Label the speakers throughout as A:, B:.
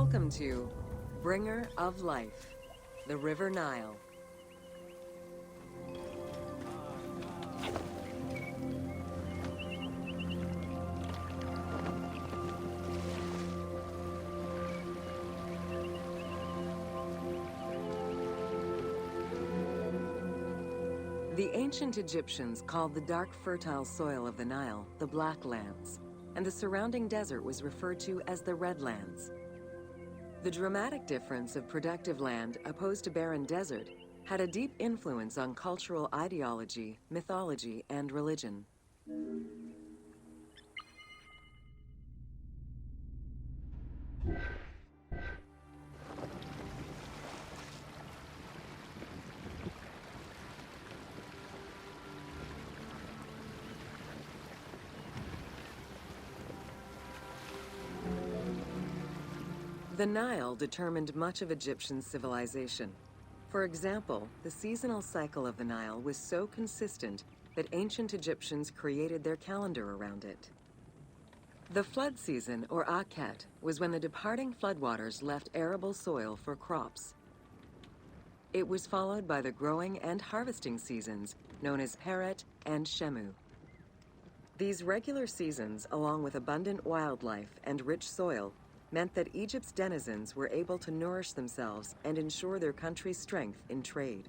A: Welcome to Bringer of Life, the River Nile. The ancient Egyptians called the dark fertile soil of the Nile the Black Lands, and the surrounding desert was referred to as the Red Lands. The dramatic difference of productive land opposed to barren desert had a deep influence on cultural ideology, mythology, and religion. The Nile determined much of Egyptian civilization. For example, the seasonal cycle of the Nile was so consistent that ancient Egyptians created their calendar around it. The flood season, or Akhet, was when the departing floodwaters left arable soil for crops. It was followed by the growing and harvesting seasons, known as Peret and Shemu. These regular seasons, along with abundant wildlife and rich soil, meant that Egypt's denizens were able to nourish themselves and ensure their country's strength in trade.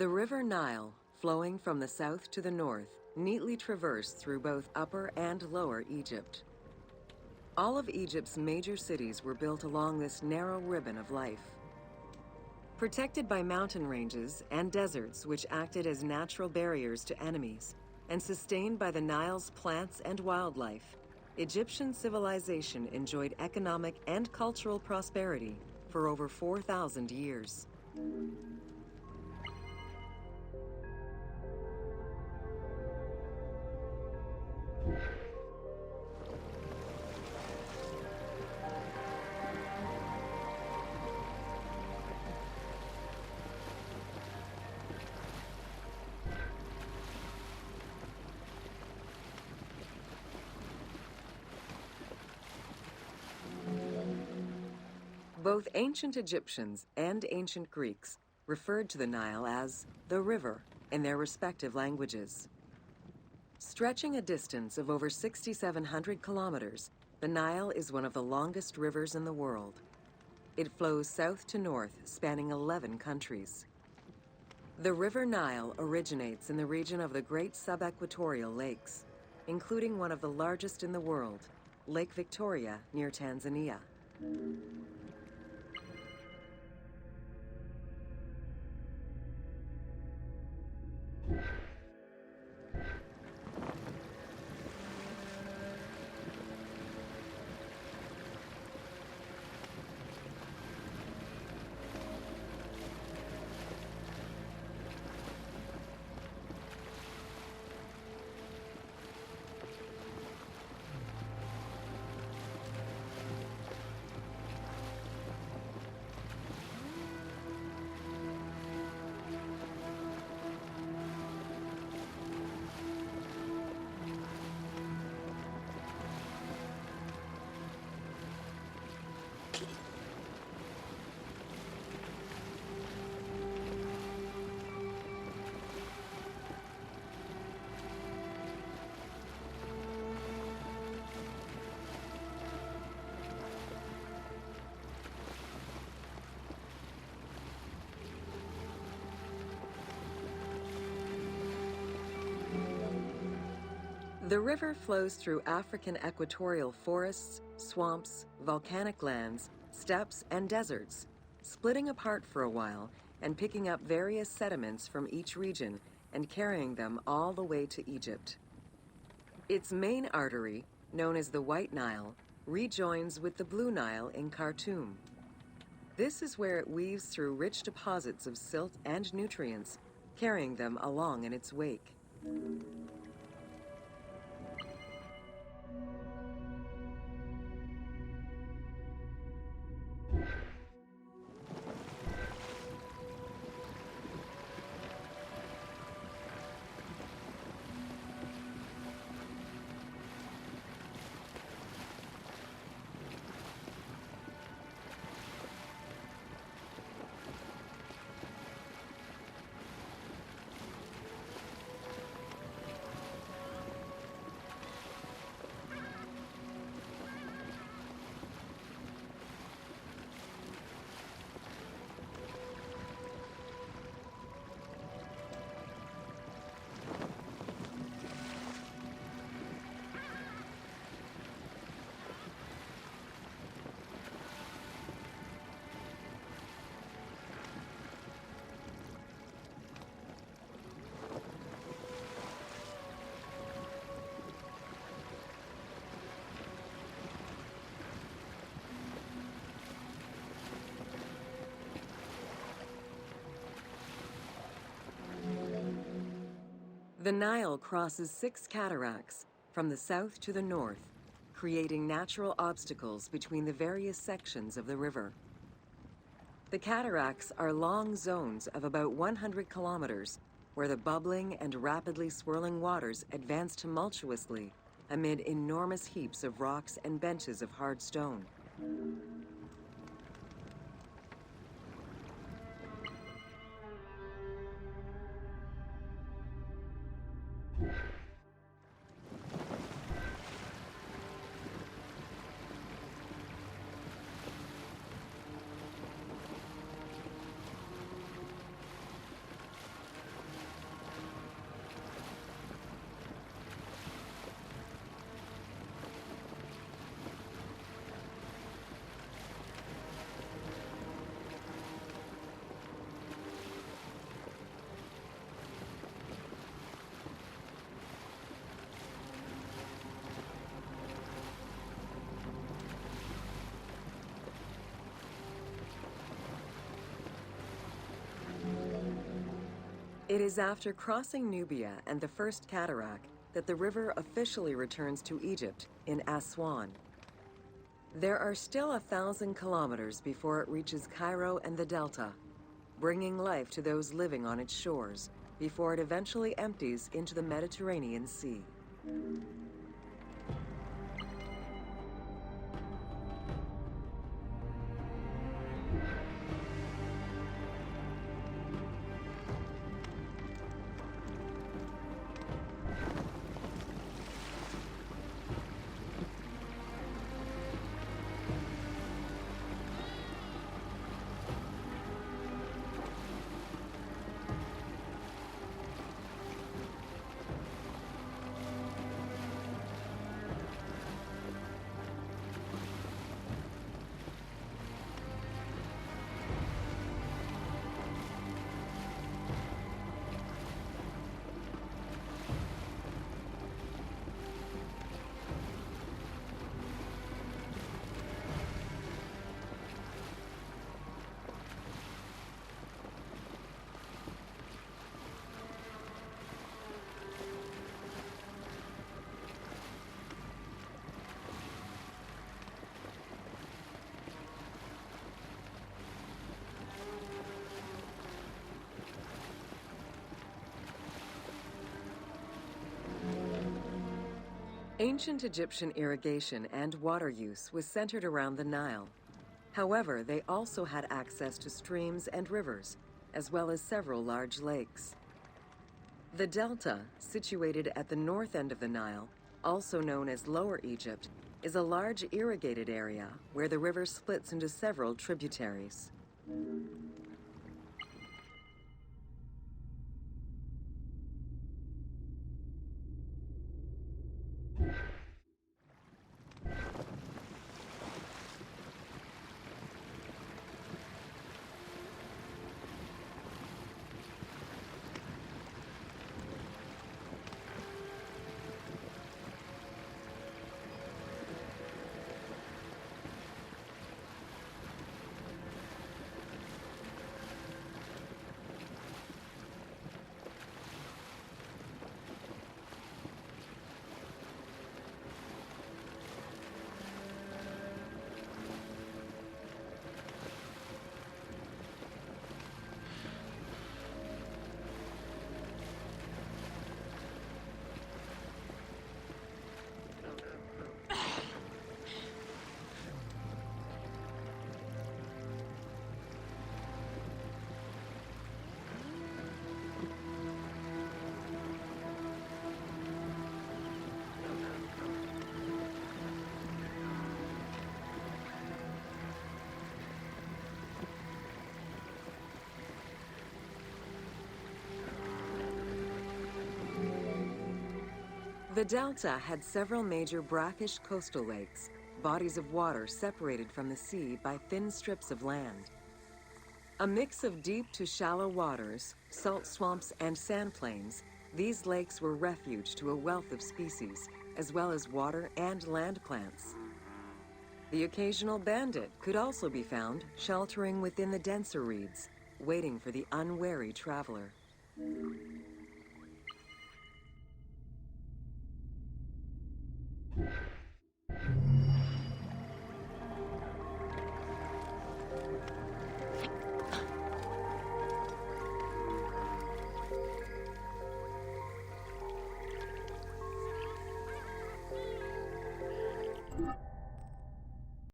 A: The River Nile, flowing from the south to the north, neatly traversed through both Upper and Lower Egypt. All of Egypt's major cities were built along this narrow ribbon of life. Protected by mountain ranges and deserts which acted as natural barriers to enemies, and sustained by the Nile's plants and wildlife, Egyptian civilization enjoyed economic and cultural prosperity for over 4,000 years. Both ancient Egyptians and ancient Greeks referred to the Nile as the river in their respective languages. Stretching a distance of over 6,700 kilometers, The Nile is one of the longest rivers in the world. It flows south to north, spanning 11 countries. The River Nile originates in the region of the Great Subequatorial Lakes, including one of the largest in the world, Lake Victoria, near Tanzania. The river flows through African equatorial forests, swamps, volcanic lands, steppes, and deserts, splitting apart for a while and picking up various sediments from each region and carrying them all the way to Egypt. Its main artery, known as the White Nile, rejoins with the Blue Nile in Khartoum. This is where it weaves through rich deposits of silt and nutrients, carrying them along in its wake. The Nile crosses 6 cataracts from the south to the north, creating natural obstacles between the various sections of the river. The cataracts are long zones of about 100 kilometers, where the bubbling and rapidly swirling waters advance tumultuously amid enormous heaps of rocks and benches of hard stone. It is after crossing Nubia and the First Cataract that the river officially returns to Egypt in Aswan. There are still 1,000 kilometers before it reaches Cairo and the Delta, bringing life to those living on its shores before it eventually empties into the Mediterranean Sea. Ancient Egyptian irrigation and water use was centered around the Nile. However, they also had access to streams and rivers, as well as several large lakes. The delta, situated at the north end of the Nile, also known as Lower Egypt, is a large irrigated area where the river splits into several tributaries. The delta had several major brackish coastal lakes, bodies of water separated from the sea by thin strips of land. A mix of deep to shallow waters, salt swamps, and sand plains, these lakes were refuge to a wealth of species, as well as water and land plants. The occasional bandit could also be found sheltering within the denser reeds, waiting for the unwary traveler.